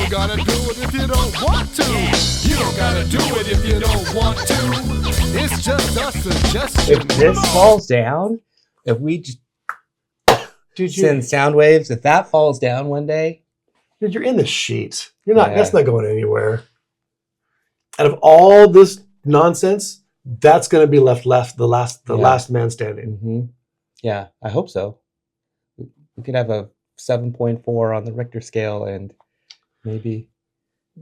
don't gotta do it if you don't want to. You don't gotta do it if you don't want to. It's just a suggestion. If this falls down, if we just send sound waves, if that falls down one day. Dude, you're in the sheet. You're not. That's not going anywhere. Out of all this nonsense, that's going to be left the last man standing. Mm-hmm. Yeah, I hope so. We could have a 7.4 on the Richter scale, and maybe.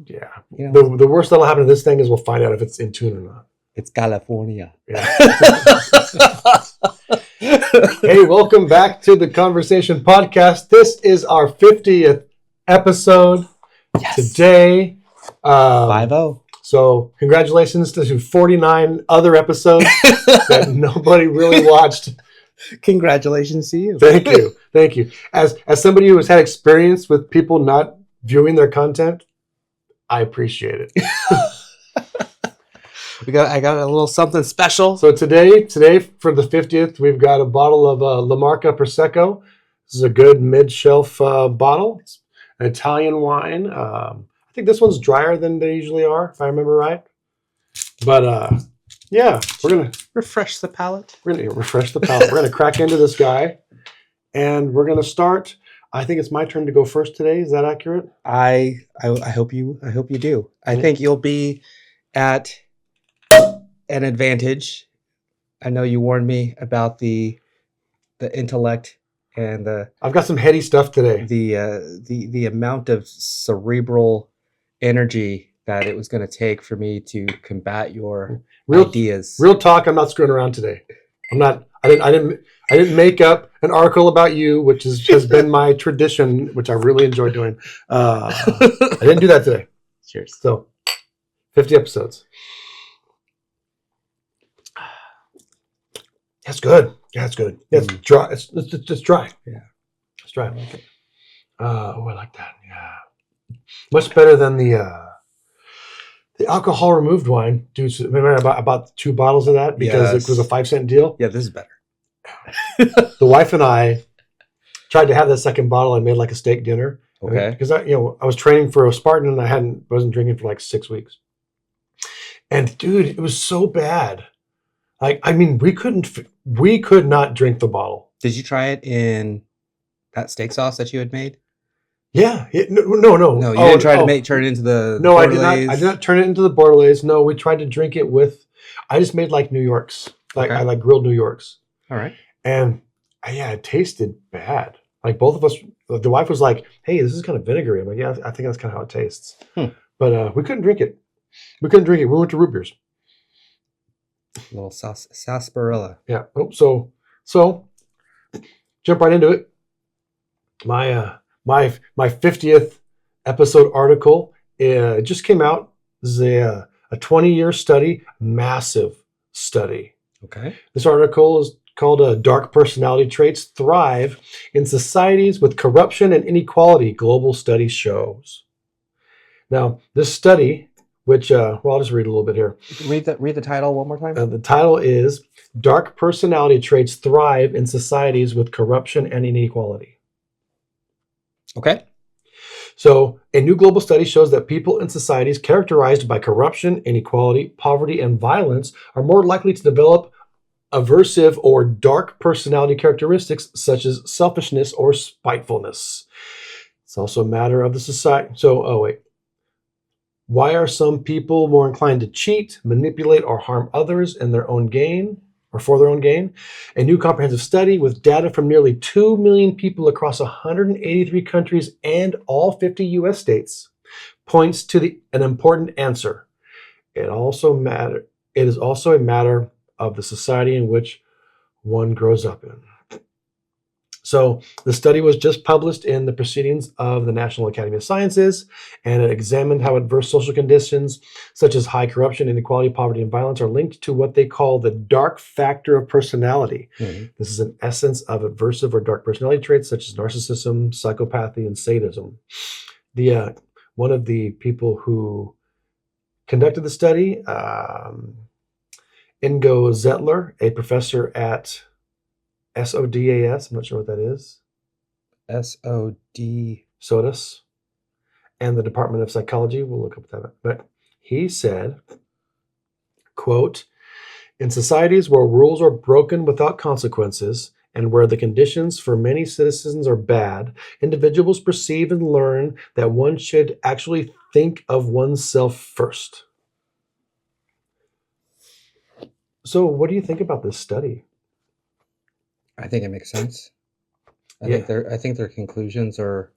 Yeah, the worst that'll happen to this thing is we'll find out if it's in tune or not. It's California. Yeah. Hey, welcome back to the ConverSAYtion podcast. This is our 50th episode today. 5-0. So congratulations to 49 other episodes that nobody really watched. Congratulations to you. Thank you. As somebody who has had experience with people not viewing their content, I appreciate it. I got a little something special. So today for the 50th, we've got a bottle of La Marca Prosecco. This is a good mid-shelf bottle. It's an Italian wine. I think this one's drier than they usually are, if I remember right. But yeah, we're gonna refresh the palate. We're gonna refresh the palate. We're gonna crack into this guy, and we're gonna start. I think it's my turn to go first today. Is that accurate? I hope you do. I think you'll be at an advantage. I know you warned me about the intellect and I've got some heady stuff today. The amount of cerebral energy that it was going to take for me to combat your ideas. Real talk. I'm not screwing around today. I didn't make up an article about you, which has been my tradition, which I really enjoy doing. I didn't do that today. Cheers. So 50 episodes. That's good. Yeah, it's good. Yeah, it's dry. It's dry. Yeah, it's dry. I like it. I like that. Yeah, much better than the alcohol removed wine. Dude, remember I bought 2 bottles of that because it was a 5-cent deal. Yeah, this is better. The wife and I tried to have the second bottle and made like a steak dinner. Okay. Because I was training for a Spartan and I wasn't drinking for like 6 weeks. And dude, it was so bad. Like, I mean, we could not drink the bottle. Did you try it in that steak sauce that you had made? Yeah. No. No, you didn't try to turn it into the No, Bordelaise. I did not turn it into the Bordelaise. No, we tried to drink it with, I just made like New Yorks. Like I like grilled New Yorks. All right. And it tasted bad. Like both of us, the wife was like, hey, this is kind of vinegary. I'm like, yeah, I think that's kind of how it tastes. But we couldn't drink it. We went to root beers. A little sarsaparilla. Yeah. Oh, so jump right into it. My 50th episode article just came out. This is a 20-year study, massive study. Okay. This article is called "Dark Personality Traits Thrive in Societies with Corruption and Inequality." Global study shows. Now, this study, which I'll just read a little bit here. Read the title one more time. The title is "Dark Personality Traits Thrive in Societies with Corruption and Inequality." Okay. So, a new global study shows that people in societies characterized by corruption, inequality, poverty, and violence are more likely to develop aversive or dark personality characteristics such as selfishness or spitefulness. It's also a matter of the society. So, why are some people more inclined to cheat, manipulate, or harm others in their own gain or for their own gain? A new comprehensive study with data from nearly 2 million people across 183 countries and all 50 U.S. states points to an important answer. It is also a matter of the society in which one grows up in. So the study was just published in the Proceedings of the National Academy of Sciences, and it examined how adverse social conditions such as high corruption, inequality, poverty, and violence are linked to what they call the dark factor of personality. Mm-hmm. This is an essence of aversive or dark personality traits such as narcissism, psychopathy, and sadism. One of the people who conducted the study, Ingo Zettler, a professor at SODAS, I'm not sure what that is. SOD. SODAS. and the Department of Psychology. We'll look up that. But he said, quote, in societies where rules are broken without consequences and where the conditions for many citizens are bad, individuals perceive and learn that one should actually think of oneself first. So what do you think about this study? I think it makes sense. I Yeah. think their conclusions are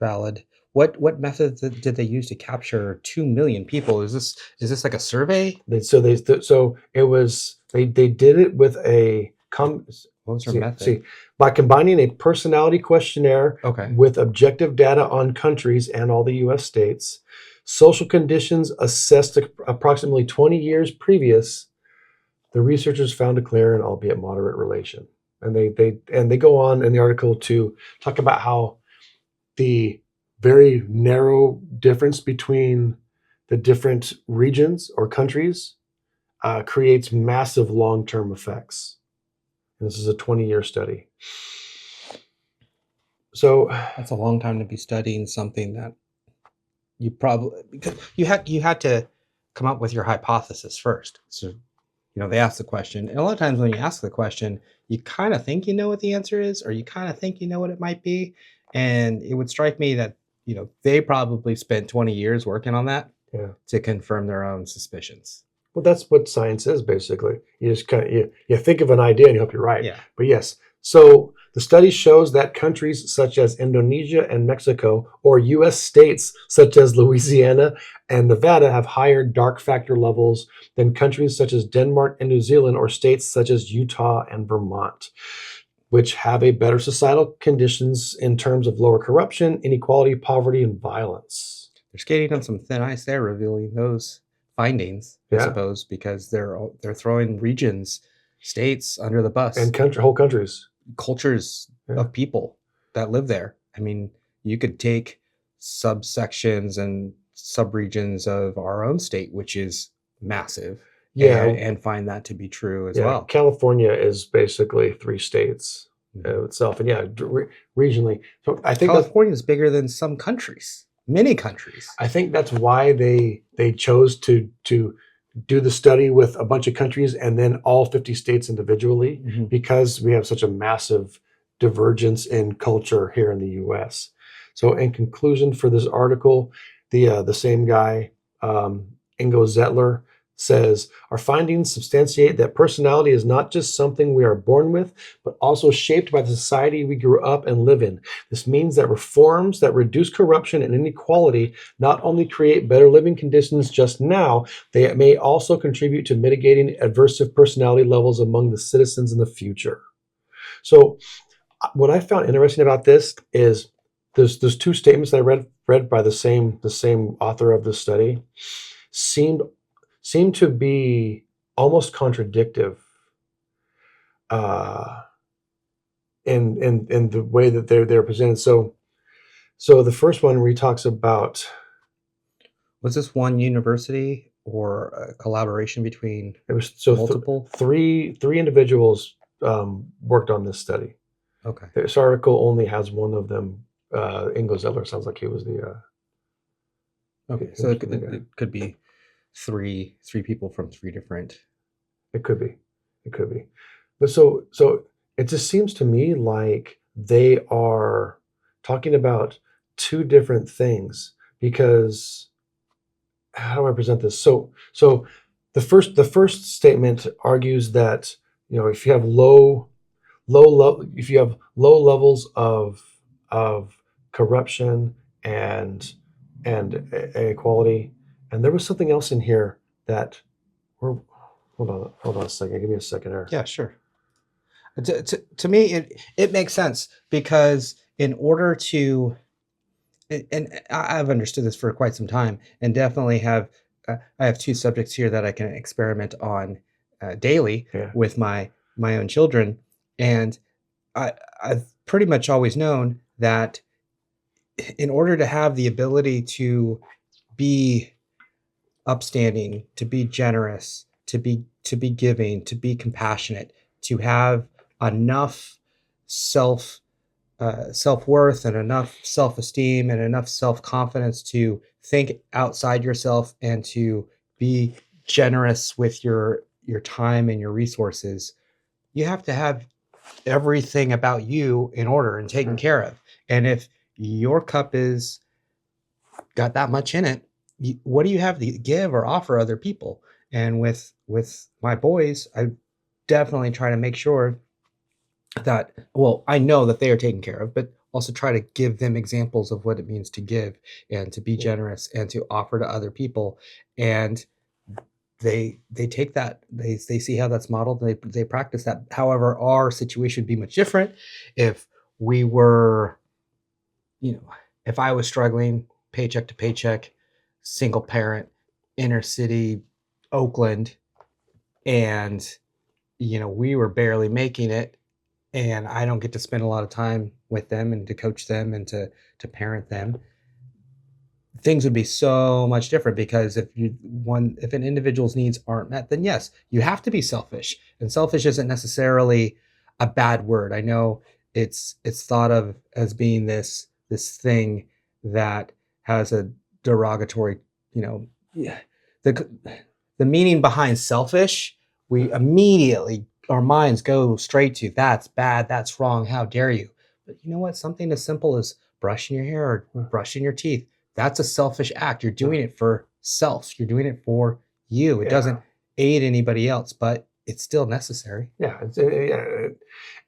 valid. What methods did they use to capture 2 million people? Is this like a survey? So it was they did it with a What was their method? see by combining a personality questionnaire Okay. with objective data on countries and all the U.S. states, social conditions assessed approximately 20 years previous. The researchers found a clear and albeit moderate relation, and they go on in the article to talk about how the very narrow difference between the different regions or countries creates massive long-term effects. And this is a 20-year study. So That's a long time to be studying something that you probably, because you had to come up with your hypothesis first. So, they ask the question, and a lot of times when you ask the question, you kind of think you know what the answer is, or you kind of think you know what it might be. And it would strike me that, they probably spent 20 years working on that to confirm their own suspicions. Well, that's what science is, basically. You just kind of you think of an idea and you hope you're right. Yeah. But yes, so the study shows that countries such as Indonesia and Mexico, or U.S. states such as Louisiana and Nevada, have higher dark factor levels than countries such as Denmark and New Zealand, or states such as Utah and Vermont, which have a better societal conditions in terms of lower corruption, inequality, poverty, and violence. They're skating on some thin ice there, revealing those findings, I suppose, because they're throwing regions, states under the bus, and whole countries, cultures of people that live there. I mean, you could take subsections and subregions of our own state, which is massive, and find that to be true as well. California is basically 3 states itself, and regionally. So I think California is bigger than some countries. Many countries. I think that's why they chose to do the study with a bunch of countries and then all 50 states individually, because we have such a massive divergence in culture here in the U.S. So in conclusion for this article, the same guy, Ingo Zettler, says, our findings substantiate that personality is not just something we are born with, but also shaped by the society we grew up and live in. This means that reforms that reduce corruption and inequality not only create better living conditions just now, they may also contribute to mitigating aversive personality levels among the citizens in the future. So what I found interesting about this is there's 2 statements that I read by the same author of this study seem to be almost contradictive in the way that they're presented. So the first one where he talks about, was this one university or a collaboration between multiple? Three individuals worked on this study. Okay. This article only has one of them. Ingo Zettler sounds like he was the. Okay, so it could be three people from 3 different. It could be, but so it just seems to me like they are talking about 2 different things, because how do I present this? So the first statement argues that if you have low levels of corruption and inequality. And there was something else in here that hold on a second. Give me a second here. Yeah, sure. To me, it makes sense, because in order to, and I've understood this for quite some time, and definitely I have 2 subjects here that I can experiment on daily with my own children, and I've pretty much always known that in order to have the ability to be upstanding, to be generous, to be giving, to be compassionate, to have enough self self-worth and enough self-esteem and enough self-confidence to think outside yourself and to be generous with your time and your resources, you have to have everything about you in order and taken care of. And if your cup is got that much in it, what do you have to give or offer other people? And with my boys, I definitely try to make sure that, well, I know that they are taken care of, but also try to give them examples of what it means to give and to be generous and to offer to other people. And they take that, they see how that's modeled, they practice that. However, our situation would be much different if we were, if I was struggling paycheck to paycheck, single parent, inner city, Oakland, and we were barely making it, and I don't get to spend a lot of time with them and to coach them and to parent them, things would be so much different. Because if an individual's needs aren't met, then yes, you have to be selfish. And selfish isn't necessarily a bad word. I know it's thought of as being this thing that has a derogatory, yeah, the meaning behind selfish, we immediately, our minds go straight to, that's bad, that's wrong, how dare you. But you know what? Something as simple as brushing your hair or brushing your teeth, that's a selfish act. You're doing it for self. You're doing it for you. It doesn't aid anybody else, but it's still necessary. Yeah.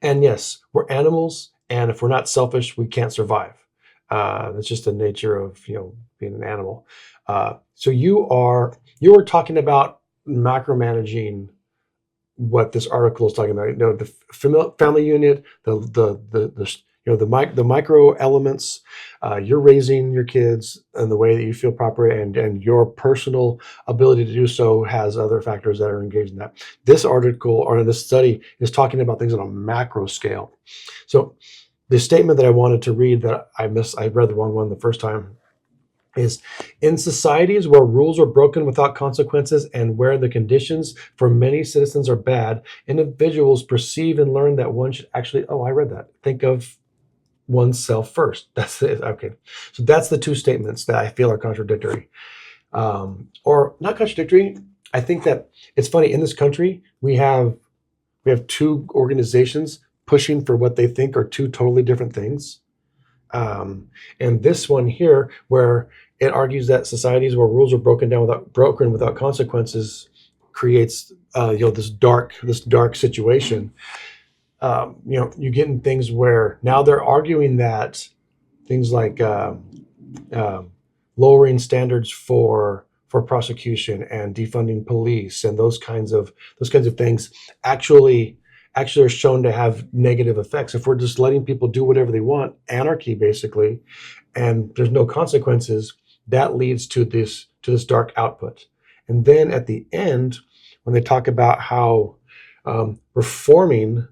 And yes, we're animals, and if we're not selfish, we can't survive. That's just the nature of being an animal. So you are talking about macromanaging what this article is talking about. The family unit, the micro elements. You're raising your kids in the way that you feel proper, and your personal ability to do so has other factors that are engaged in that. This article, or this study, is talking about things on a macro scale. So the statement that I wanted to read that I read the wrong one the first time, is, in societies where rules are broken without consequences and where the conditions for many citizens are bad, individuals perceive and learn that one should actually, I read that, think of oneself first. That's it. Okay. So that's the two statements that I feel are contradictory. Or not contradictory. I think that it's funny, in this country, we have two organizations pushing for what they think are two totally different things. And this one here, where it argues that societies where rules are broken without consequences, creates this dark situation. You get in things where now they're arguing that things like lowering standards for prosecution and defunding police and those kinds of things actually are shown to have negative effects. If we're just letting people do whatever they want, anarchy basically, and there's no consequences, that leads to this dark output. And then at the end, when they talk about how reforming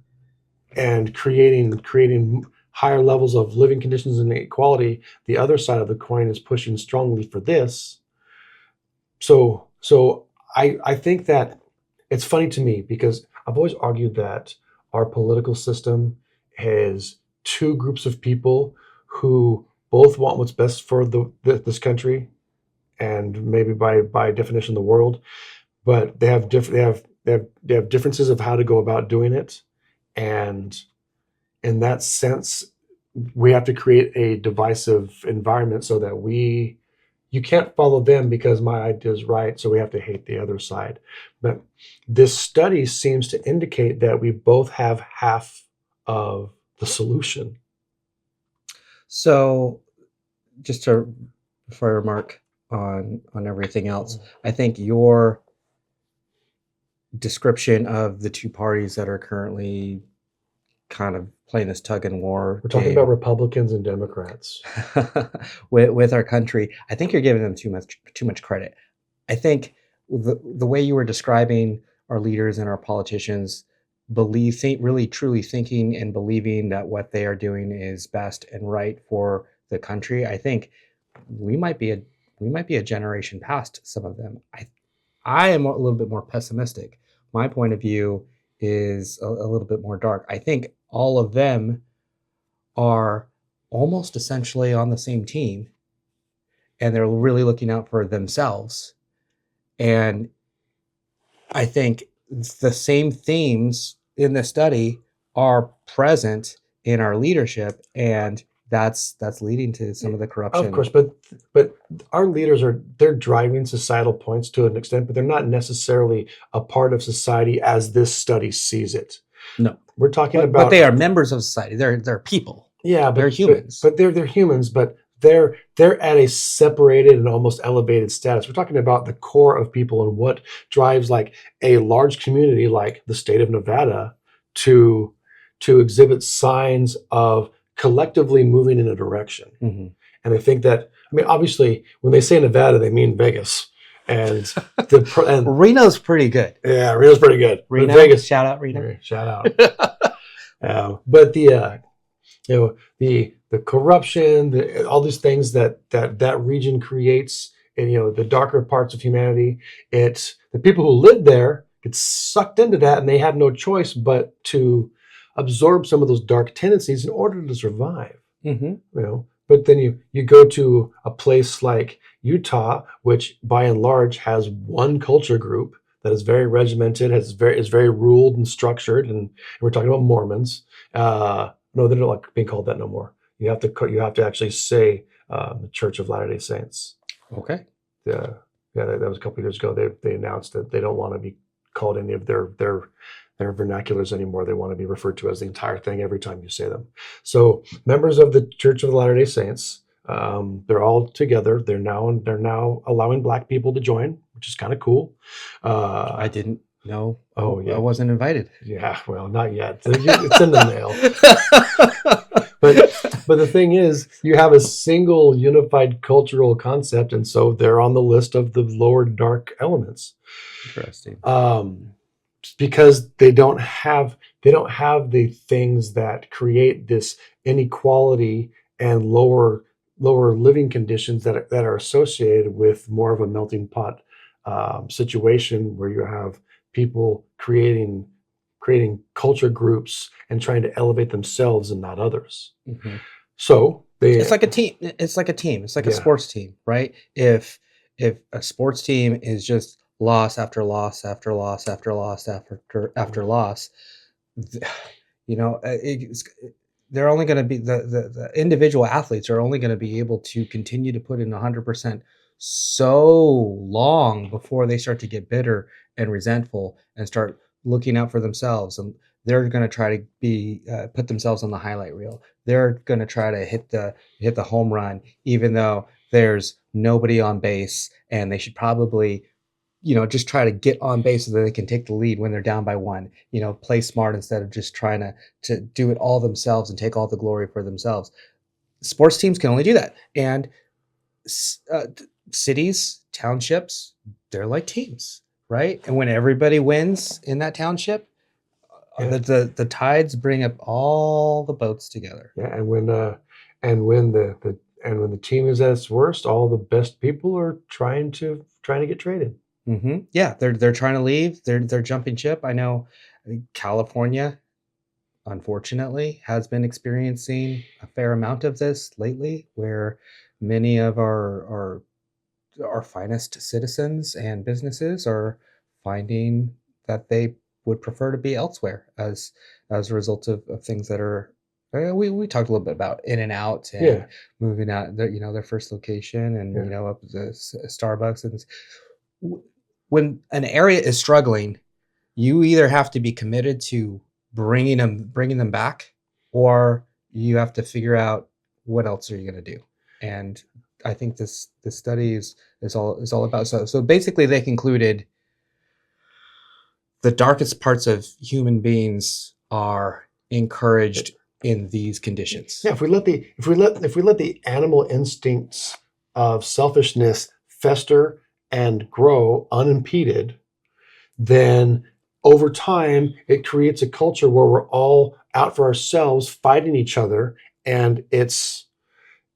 and creating higher levels of living conditions and equality, the other side of the coin is pushing strongly for this. So I think that it's funny to me, because I've always argued that our political system has two groups of people who both want what's best for this country, and maybe by definition the world, but they have differences of how to go about doing it. And in that sense, we have to create a divisive environment so that you can't follow them because my idea is right, so we have to hate the other side. But this study seems to indicate that we both have half of the solution. So just before I remark on everything else, I think your description of the two parties that are currently kind of playing this tug and war. We're talking about Republicans and Democrats with our country. I think you're giving them too much credit. I think the way you were describing our leaders and our politicians really truly thinking and believing that what they are doing is best and right for the country. I think we might be a generation past some of them. I am a little bit more pessimistic. My point of view is a little bit more dark. I think all of them are almost essentially on the same team, and they're really looking out for themselves. And I think the same themes in the study are present in our leadership, and that's leading to some of the corruption. Of course, but our leaders they're driving societal points to an extent, but they're not necessarily a part of society as this study sees it. No, we're talking but about. But they are members of society. They're people. Yeah, they're humans. But they're humans, but they're at a separated and almost elevated status. We're talking about the core of people and what drives like a large community like the state of Nevada to exhibit signs of collectively moving in a direction. Mm-hmm. And I think that, I mean, obviously, when they say Nevada, they mean Vegas. And Reno's pretty good. Yeah, Reno's pretty good. Reno, Vegas, shout out Reno. Shout out. But the the corruption, all these things that region creates, and the darker parts of humanity, it's the people who live there get sucked into that, and they have no choice but to absorb some of those dark tendencies in order to survive. Mm-hmm. But then you go to a place like Utah, which by and large has one culture group that is very regimented, is very ruled and structured, and we're talking about Mormons. No, they don't like being called that no more. You have to actually say the Church of Latter-day Saints. Okay. Yeah, that was a couple of years ago. They announced that they don't want to be called any of their vernaculars anymore. They want to be referred to as the entire thing every time you say them. So members of the Church of the Latter-day Saints, they're all together. They're now allowing Black people to join, which is kind of cool. I didn't know. Oh, yeah. I wasn't invited. Yeah, well, not yet. It's in the mail. But the thing is, you have a single unified cultural concept, and so they're on the list of the lower dark elements. Interesting. Because they don't have the things that create this inequality and lower living conditions that are associated with more of a melting pot situation, where you have people creating culture groups and trying to elevate themselves and not others. Mm-hmm. So it's like a team. It's like a sports team, right? If a sports team is just loss after loss after loss after loss after loss, they're only going to be the individual athletes are only going to be able to continue to put in 100% so long before they start to get bitter and resentful and start looking out for themselves, and they're going to try to be put themselves on the highlight reel. They're going to try to hit the home run, even though there's nobody on base, and they should probably just try to get on base so that they can take the lead when they're down by one. Play smart instead of just trying to do it all themselves and take all the glory for themselves. Sports teams can only do that, and cities, townships, they're like teams. Right, and when everybody wins in that township, the tides bring up all the boats together. Yeah, and when the team is at its worst, all the best people are trying to get traded. Mm-hmm. Yeah, they're trying to leave. They're jumping ship. I know California, unfortunately, has been experiencing a fair amount of this lately, where many of our finest citizens and businesses are finding that they would prefer to be elsewhere as a result of things that are we talked a little bit about in and out and moving out their first location and up the Starbucks. And when an area is struggling, you either have to be committed to bringing them back, or you have to figure out what else are you going to do. And I think this study is all about. So basically, they concluded the darkest parts of human beings are encouraged in these conditions. Yeah, if we let the animal instincts of selfishness fester and grow unimpeded, then over time it creates a culture where we're all out for ourselves, fighting each other, and it's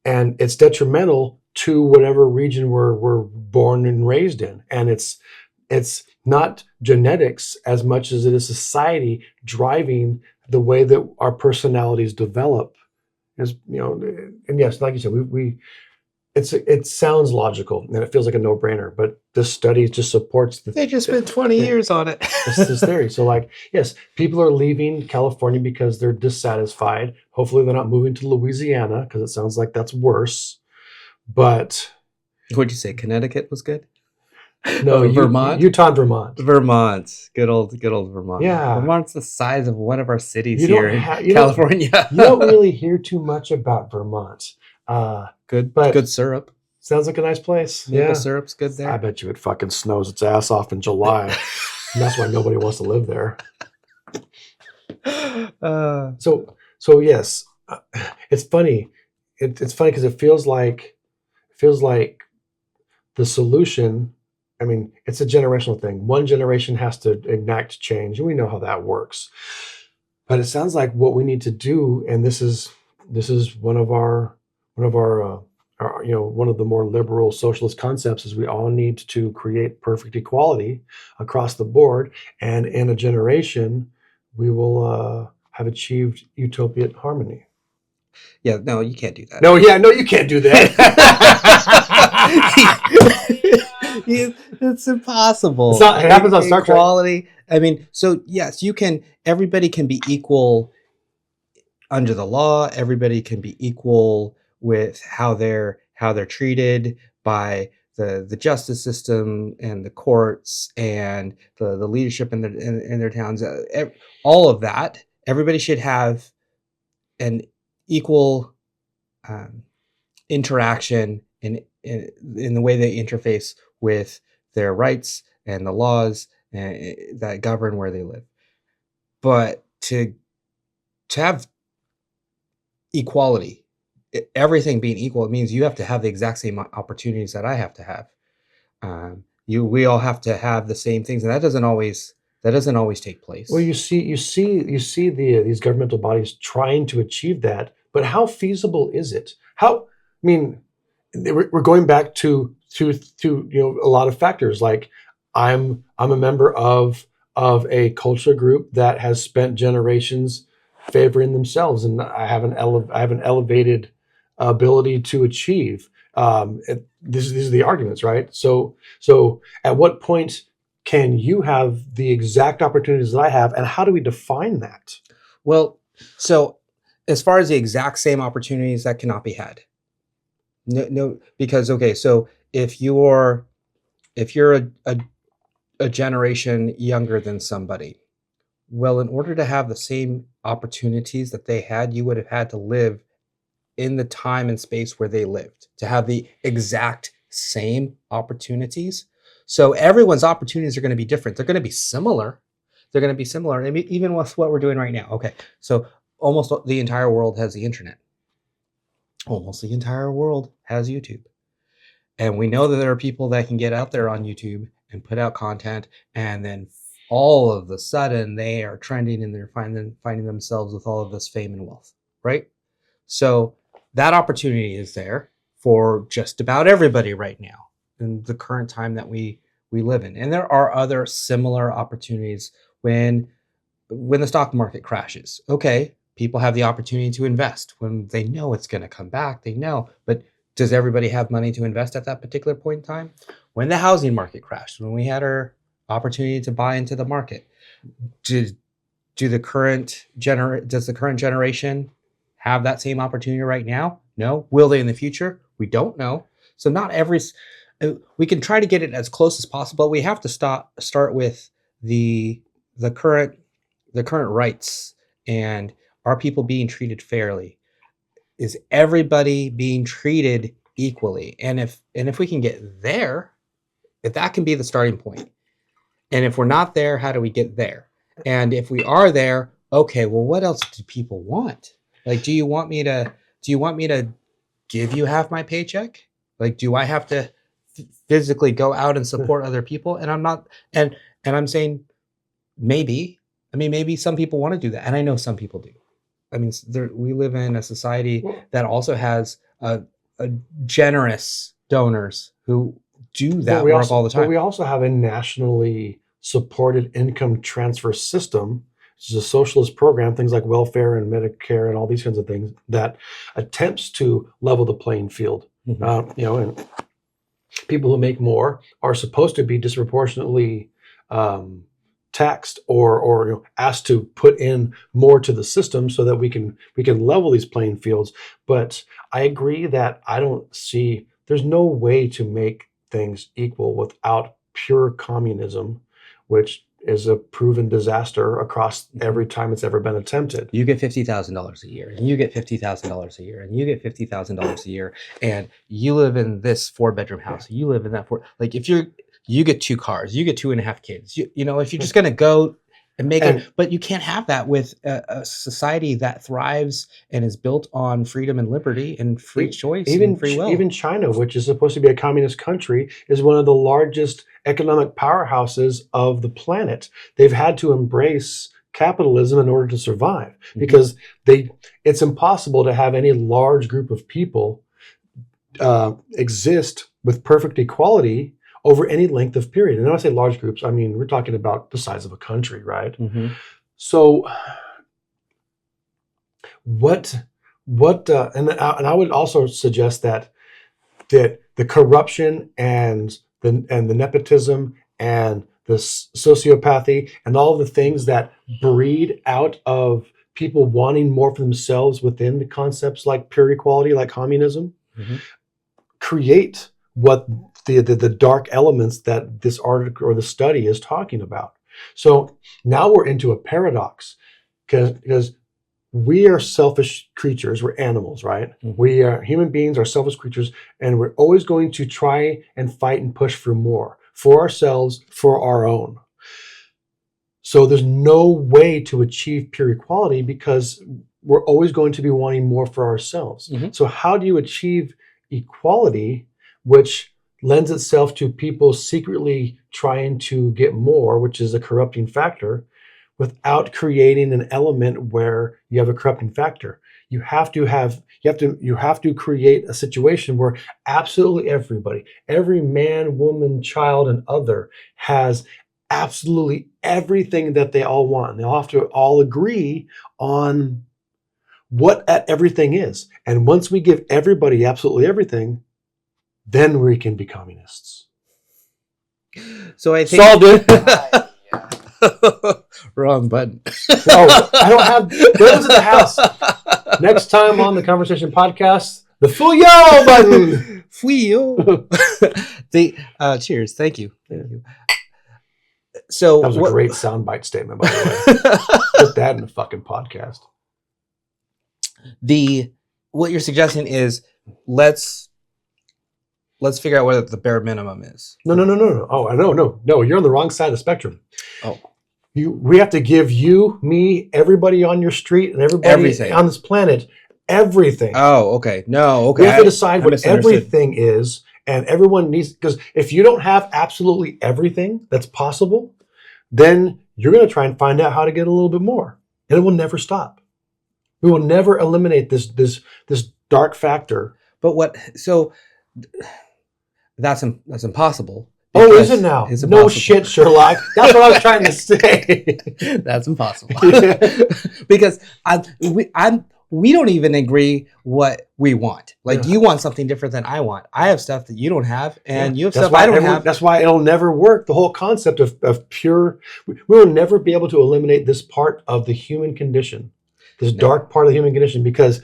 detrimental to whatever region we're born and raised in. And it's not genetics as much as it is society driving the way that our personalities develop is, and yes, like you said, it sounds logical and it feels like a no-brainer, but this study just supports They just spent 20 years on it. this theory. So, like, yes, people are leaving California because they're dissatisfied. Hopefully, they're not moving to Louisiana because it sounds like that's worse. But What'd you say? Connecticut was good? no, Vermont? Utah and Vermont. Vermont. Good old Vermont. Yeah. Vermont's the size of one of our cities You here don't in ha- California. You don't really hear too much about Vermont. Good, but good syrup. Sounds like a nice place. Maple syrup's good there. I bet you it fucking snows its ass off in July. And that's why nobody wants to live there. So yes, it's funny. It's funny because it feels like the solution. I mean, it's a generational thing. One generation has to enact change, and we know how that works. But it sounds like what we need to do, and this is one of our one of the more liberal socialist concepts, is we all need to create perfect equality across the board, and in a generation, we will have achieved utopian harmony. Yeah, no, you can't do that. No, you can't do that. It's impossible. It happens on Star Trek. Equality. I mean, so yes, you can. Everybody can be equal under the law. Everybody can be equal with how they're treated by the justice system and the courts and the leadership in their towns. All of that. Everybody should have an equal interaction in the way they interface with their rights and the laws that govern where they live. But to have equality, everything being equal, it means you have to have the exact same opportunities that I have to have. We all have to have the same things, and that doesn't always take place. Well, you see these governmental bodies trying to achieve that, but how feasible is it? We're going back to a lot of factors. Like I'm a member of a culture group that has spent generations favoring themselves, and I have an elevated ability to achieve. These are the arguments, right? So at what point can you have the exact opportunities that I have, and how do we define that? Well, so as far as the exact same opportunities, that cannot be had. No, because okay, so if you're a generation younger than somebody, well, in order to have the same opportunities that they had, you would have had to live in the time and space where they lived to have the exact same opportunities. So everyone's opportunities are going to be different. They're going to be similar. I mean, even with what we're doing right now. Okay, so almost the entire world has the internet. Almost the entire world has YouTube. And we know that there are people that can get out there on YouTube and put out content, and then all of a sudden they are trending and they're finding themselves with all of this fame and wealth, right? So that opportunity is there for just about everybody right now in the current time that we live in. And there are other similar opportunities when the stock market crashes. Okay, people have the opportunity to invest when they know it's going to come back. They know, but does everybody have money to invest at that particular point in time? When the housing market crashed, when we had our opportunity to buy into the market, does the current generation have that same opportunity right now? No. Will they in the future? We don't know. So not we can try to get it as close as possible. We have to start with the current rights, and are people being treated fairly? Is everybody being treated equally? And if we can get there, if that can be the starting point, and if we're not there, how do we get there? And if we are there, okay, well, what else do people want? Like, do you want me to give you half my paycheck? Like, do I have to physically go out and support other people? And I'm not, and I'm saying maybe some people want to do that, and I know some people do. I mean, we live in a society that also has a generous donors who do that work all the time. But we also have a nationally supported income transfer system. which is a socialist program, things like welfare and Medicare and all these kinds of things that attempts to level the playing field. And people who make more are supposed to be disproportionately taxed or asked to put in more to the system so that we can level these playing fields. But I agree that there's no way to make things equal without pure communism, which is a proven disaster across every time it's ever been attempted. You get $50,000 a year, and you get $50,000 a year, and you get $50,000 a year, and you live in this 4-bedroom house. You live in that if you get 2 cars, you get 2.5 kids. If you're just going to go and make it, but you can't have that with a society that thrives and is built on freedom and liberty and free choice and free will. Even China, which is supposed to be a communist country, is one of the largest economic powerhouses of the planet. They've had to embrace capitalism in order to survive because it's impossible to have any large group of people exist with perfect equality over any length of period. And when I say large groups, I mean, we're talking about the size of a country, right? So and I would also suggest that the corruption and the nepotism and the sociopathy and all of the things that breed out of people wanting more for themselves within the concepts like pure equality, like communism, create what the dark elements that this article or the study is talking about. So now we're into a paradox because we are selfish creatures. We're animals, right? We are human beings, are selfish creatures, and we're always going to try and fight and push for more for ourselves, for our own. So there's no way to achieve pure equality because we're always going to be wanting more for ourselves. So how do you achieve equality, which lends itself to people secretly trying to get more, which is a corrupting factor, without creating an element where you have a corrupting factor? You have to create a situation where absolutely everybody, every man, woman, child, and other has absolutely everything that they all want. And they'll have to all agree on what that everything is. And once we give everybody absolutely everything, then we can be communists. So I think solved it. Wrong button. Oh, I don't have those in the house. Next time on the ConverSAYtion podcast, the Fuyo button. Fuyo. Cheers. Thank you. So that was a great soundbite statement, by the way. Put that in the fucking podcast. What you're suggesting is let's figure out what the bare minimum is. No. Oh, no. You're on the wrong side of the spectrum. Oh. We have to give you, me, everybody on your street, and everybody on this planet everything. Oh, okay. No, okay. We have to decide what everything is, and everyone needs, because if you don't have absolutely everything that's possible, then you're going to try and find out how to get a little bit more, and it will never stop. We will never eliminate this dark factor. But that's impossible. Oh, is it now? No shit, Sherlock. That's what I was trying to say. That's impossible. Because we don't even agree what we want. Like you want something different than I want. I have stuff that you don't have, and you have stuff I don't have. That's why it'll never work. The whole concept of pure, we will never be able to eliminate this part of the human condition, this dark part of the human condition, because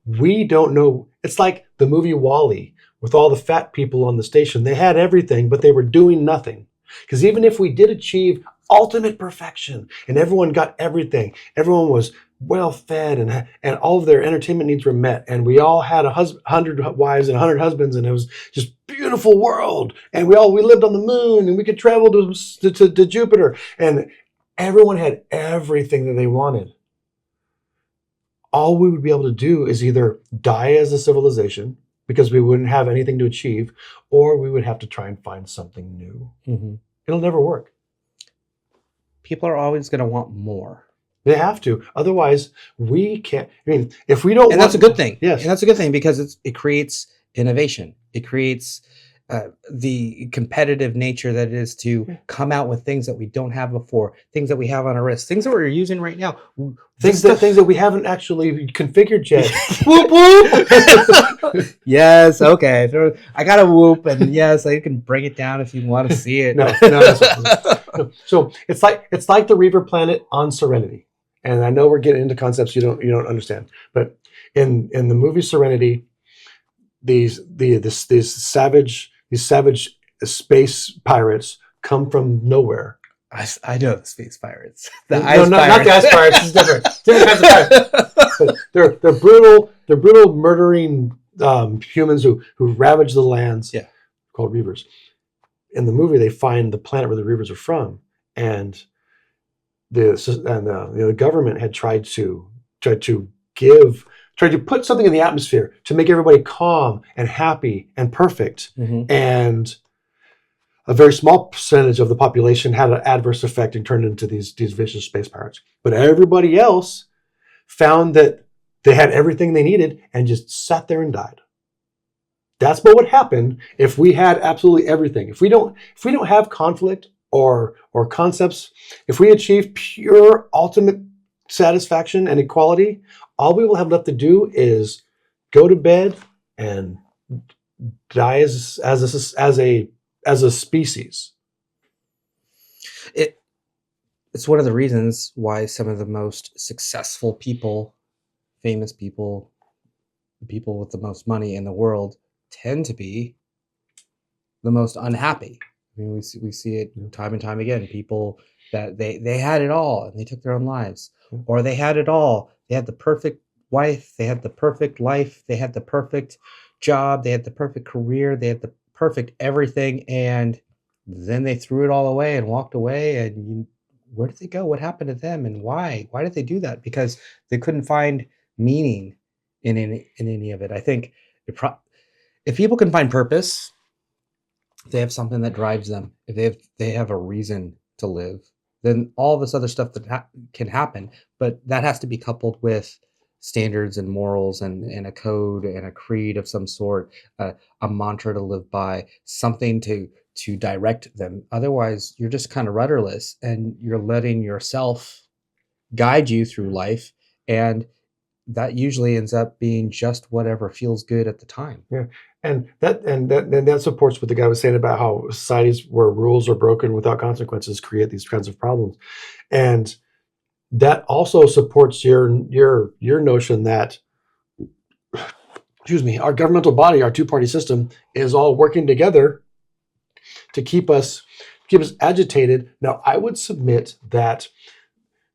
we don't know. It's like the movie WALL-E. With all the fat people on the station, they had everything, but they were doing nothing. Because even if we did achieve ultimate perfection and everyone got everything, everyone was well fed and all of their entertainment needs were met, and we all had 100 wives and 100 husbands, and it was just beautiful world, and we lived on the moon, and we could travel to Jupiter, and everyone had everything that they wanted. All we would be able to do is either die as a civilization, because we wouldn't have anything to achieve, or we would have to try and find something new. It'll never work. People are always going to want more. They have to. Otherwise, we can't. I mean, if we don't and that's a good thing. Yes. And that's a good thing because it creates innovation. It creates the competitive nature that it is to come out with things that we don't have before, things that we have on our wrist, things that we're using right now. Things that we haven't actually configured yet. Whoop, whoop. Yes, okay. I got a whoop, and yes, I can bring it down if you want to see it. No, no. So it's like the Reaver planet on Serenity, and I know we're getting into concepts you don't understand, but in the movie Serenity, these savage space pirates come from nowhere. I know the space pirates. Not the ice pirates. It's different. Different kinds of pirates. But they're brutal, murdering humans who ravage the lands. Yeah, called Reavers. In the movie, they find the planet where the Reavers are from, and the government had tried to put something in the atmosphere to make everybody calm and happy and perfect. Mm-hmm. And a very small percentage of the population had an adverse effect and turned into these vicious space pirates. But everybody else found that they had everything they needed and just sat there and died. That's what would happen if we had absolutely everything. If we don't have conflict or concepts, if we achieve pure ultimate satisfaction and equality, all we will have left to do is go to bed and die as a species. It's one of the reasons why some of the most successful people, famous people, the people with the most money in the world tend to be the most unhappy. I mean, we see it time and time again. People that they had it all and they took their own lives, or they had it all. They had the perfect wife, they had the perfect life, they had the perfect job, they had the perfect career, they had the perfect everything, and then they threw it all away and walked away. And where did they go? What happened to them, and why? Why did they do that? Because they couldn't find meaning in any of it. I think if people can find purpose, if they have something that drives them, if they have a reason to live, then all this other stuff that can happen. But that has to be coupled with standards and morals and a code and a creed of some sort, a mantra to live by, something to direct them. Otherwise, you're just kind of rudderless, and you're letting yourself guide you through life, and that usually ends up being just whatever feels good at the time. Yeah, and that supports what the guy was saying about how societies where rules are broken without consequences create these kinds of problems, and that also supports your notion that, excuse me, our governmental body, our two-party system, is all working together to keep us agitated. Now, I would submit that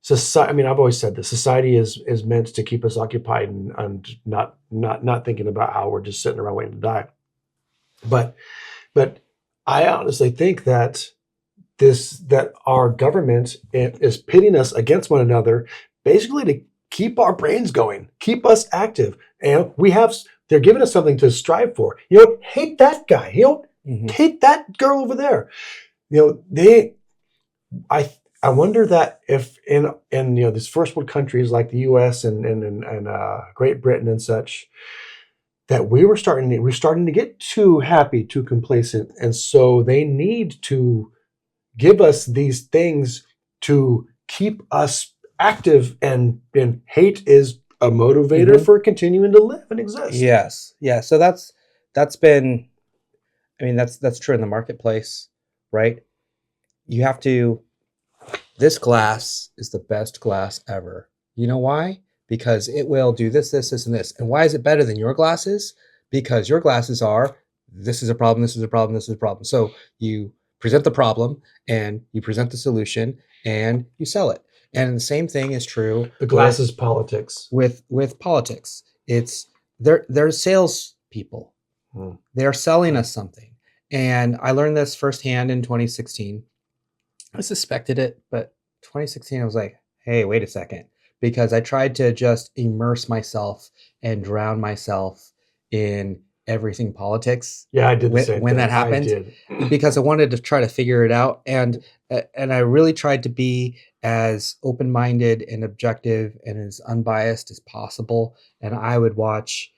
society. I mean, I've always said this: society is meant to keep us occupied and not thinking about how we're just sitting around waiting to die. But I honestly think that our government is pitting us against one another, basically to keep our brains going, keep us active, and they're giving us something to strive for. Hate that guy. Hate that girl over there. I wonder that if in these first world countries like the U.S. and Great Britain and such, that we're starting to get too happy, too complacent, and so they need to give us these things to keep us active, and hate is a motivator for continuing to live and exist. Yes, yeah. So that's been, I mean, that's true in the marketplace, right? You have to. This glass is the best glass ever. You know why? Because it will do this, this, this, and this. And why is it better than your glasses? Because your glasses are, this is a problem, this is a problem, this is a problem. So you present the problem and you present the solution and you sell it. And the same thing is true. The glass is politics. With politics. They're sales people. They're selling us something. And I learned this firsthand in 2016. I suspected it, but 2016, I was like, hey, wait a second. Because I tried to just immerse myself and drown myself in everything politics. Yeah, I did the same when thing. that happened. I did. Because I wanted to try to figure it out. And I really tried to be as open-minded and objective and as unbiased as possible. And I would watch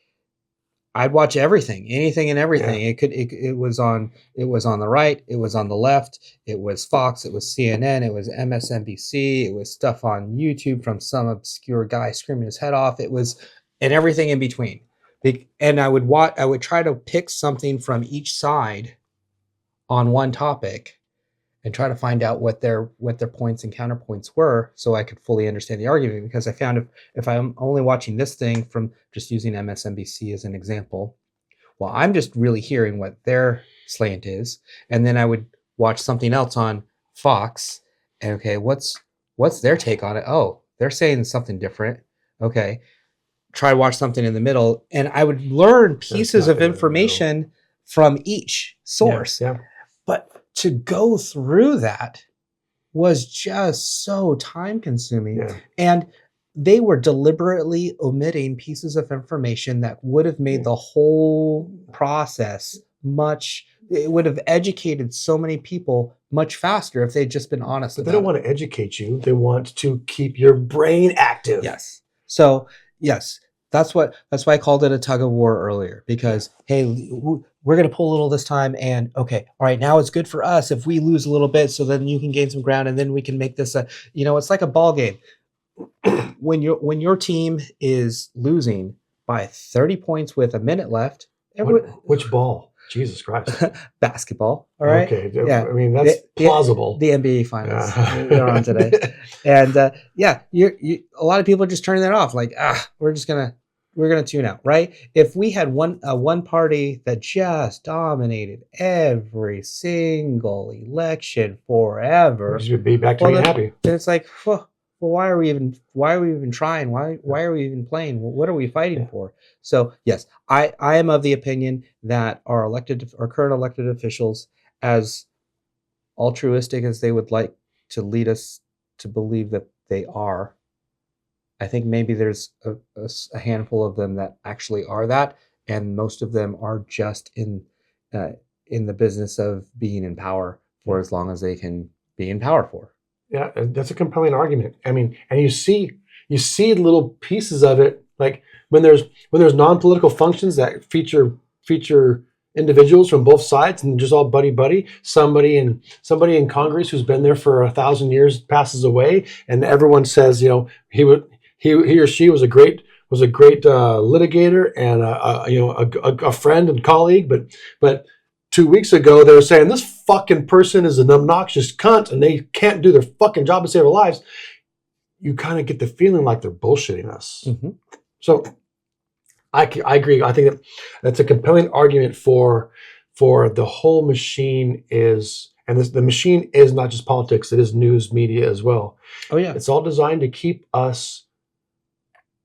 I'd watch everything, anything and everything. Yeah. It was on the right, it was on the left, it was Fox, it was CNN, it was MSNBC, it was stuff on YouTube from some obscure guy screaming his head off. It was, and everything in between. And I would try to pick something from each side on one topic and try to find out what their points and counterpoints were, so I could fully understand the argument. Because I found if I'm only watching this thing from, just using MSNBC as an example, well, I'm just really hearing what their slant is, and then I would watch something else on Fox, and okay, what's their take on it? Oh, they're saying something different. Okay, try to watch something in the middle, and I would learn pieces of information from each source. Yeah. But to go through that was just so time consuming. Yeah. And they were deliberately omitting pieces of information that would have made the whole process it would have educated so many people much faster if they'd just been honest But about they don't want to educate you. They want to keep your brain active. Yes. So, yes, that's why I called it a tug of war earlier, because, hey, we're going to pull a little this time, and okay, all right, now it's good for us if we lose a little bit, so then you can gain some ground, and then we can make this it's like a ball game. When your team is losing by 30 points with a minute left, Which ball? Jesus Christ. Basketball. All right. Okay. Yeah. I mean, that's plausible. The NBA finals they're on today. And you a lot of people are just turning that off. Like, we're gonna tune out, right? If we had one party that just dominated every single election forever, You should be back to being happy. then it's like, well, why are we even trying? Why are we even playing? What are we fighting for? So yes, I am of the opinion that our current elected officials, as altruistic as they would like to lead us to believe that they are, I think maybe there's a handful of them that actually are that, and most of them are just in the business of being in power for as long as they can be in power for. Yeah, that's a compelling argument. I mean, and you see little pieces of it, like when there's non-political functions that feature individuals from both sides, and just all buddy. Somebody in Congress who's been there for 1,000 years passes away, and everyone says, he or she was a great litigator and a friend and colleague, but 2 weeks ago they were saying this fucking person is an obnoxious cunt and they can't do their fucking job to save our lives. You kind of get the feeling like they're bullshitting us. Mm-hmm. So I agree. I think that's a compelling argument for the whole machine is, and the machine is not just politics, it is news media as well. Oh yeah. It's all designed to keep us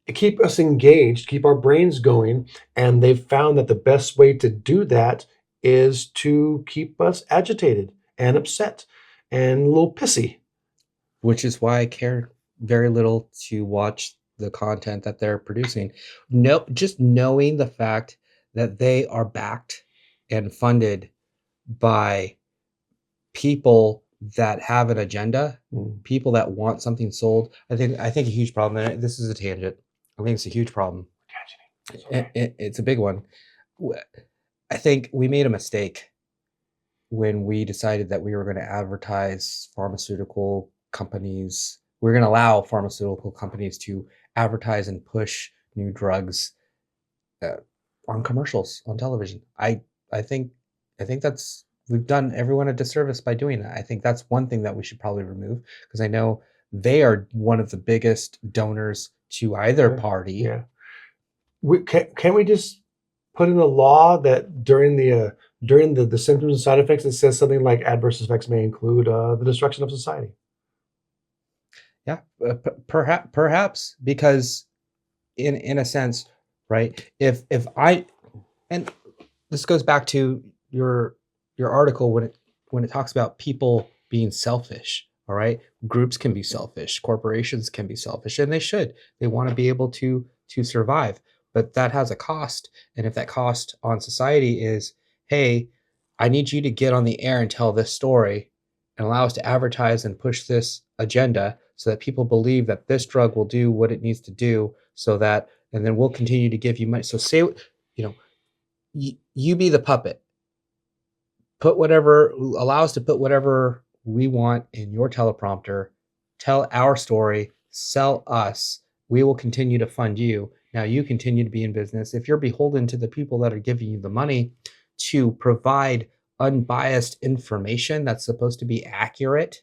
engaged, keep our brains going, and they've found that the best way to do that is to keep us agitated and upset and a little pissy. Which is why I care very little to watch the content that they're producing. No, just knowing the fact that they are backed and funded by people that have an agenda, people that want something sold. I think a huge problem, and this is a tangent, I think it's a huge problem. It's a big one. I think we made a mistake when we decided that we were going to advertise pharmaceutical companies. We're going to allow pharmaceutical companies to advertise and push new drugs on commercials on television. I think that's, we've done everyone a disservice by doing that. I think that's one thing that we should probably remove, because I know they are one of the biggest donors to either party. Yeah. Can we just put in a law that during the symptoms and side effects, it says something like adverse effects may include the destruction of society? Yeah, perhaps, because in a sense, right? If I, and this goes back to your article when it talks about people being selfish. All right, groups can be selfish, corporations can be selfish, and they should. They want to be able to survive, but that has a cost. And if that cost on society is, hey, I need you to get on the air and tell this story and allow us to advertise and push this agenda so that people believe that this drug will do what it needs to do, so that, and then we'll continue to give you money. So say, you be the puppet. Allow us to put whatever we want in your teleprompter, tell our story, sell us. We will continue to fund you. Now you continue to be in business. If you're beholden to the people that are giving you the money to provide unbiased information that's supposed to be accurate,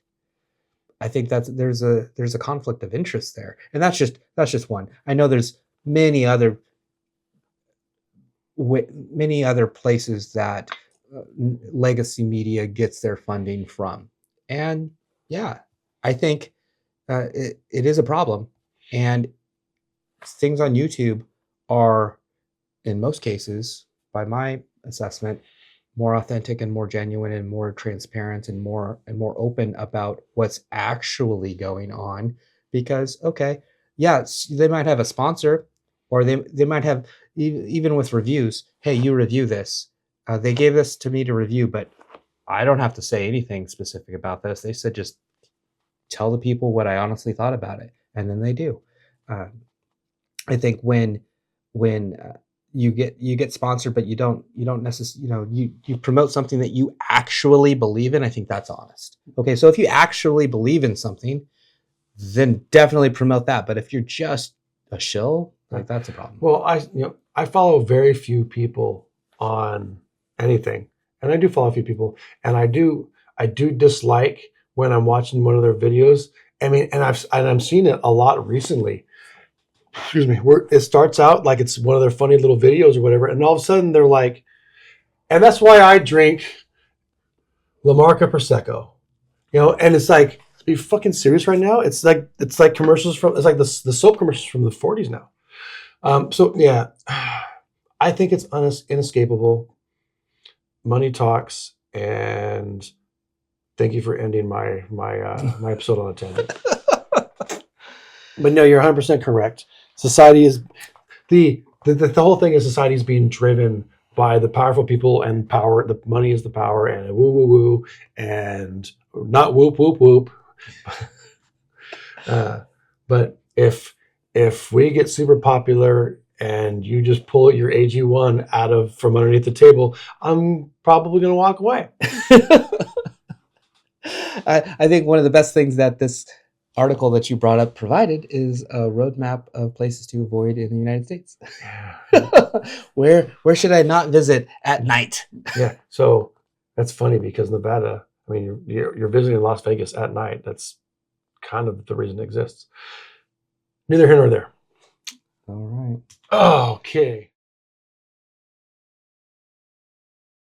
I think there's a conflict of interest there. And that's just one. I know there's many other places that legacy media gets their funding from. And yeah, I think it is a problem. And things on YouTube are, in most cases, by my assessment, more authentic and more genuine and more transparent and more open about what's actually going on. Because, okay, yeah, they might have a sponsor, or they might have, even with reviews, hey, you review this. They gave this to me to review, but I don't have to say anything specific about this. They said just tell the people what I honestly thought about it, and then they do. I think when you get sponsored, but you don't necessarily, you promote something that you actually believe in, I think that's honest. Okay, so if you actually believe in something, then definitely promote that. But if you're just a shill, like, that's a problem. Well, I follow very few people on anything, and I do follow a few people, and I do dislike when I'm watching one of their videos. I mean, and I'm seeing it a lot recently. Excuse me, where it starts out like it's one of their funny little videos or whatever, and all of a sudden they're like, and that's why I drink La Marca Prosecco, and it's like, are you fucking serious right now? It's like commercials it's like the soap commercials from the 40s now. So yeah, I think it's inescapable. Money talks, and thank you for ending my episode on a tangent. But no, you're 100% correct. Society is the whole thing is society is being driven by the powerful people and power. The money is the power, and woo woo woo, and not whoop whoop whoop. But if we get super popular and you just pull your AG1 from underneath the table, I'm probably going to walk away. I think one of the best things that this article that you brought up provided is a roadmap of places to avoid in the United States. Where should I not visit at night? Yeah, so that's funny because Nevada, I mean, you're visiting Las Vegas at night. That's kind of the reason it exists. Neither here nor there. All right. Okay.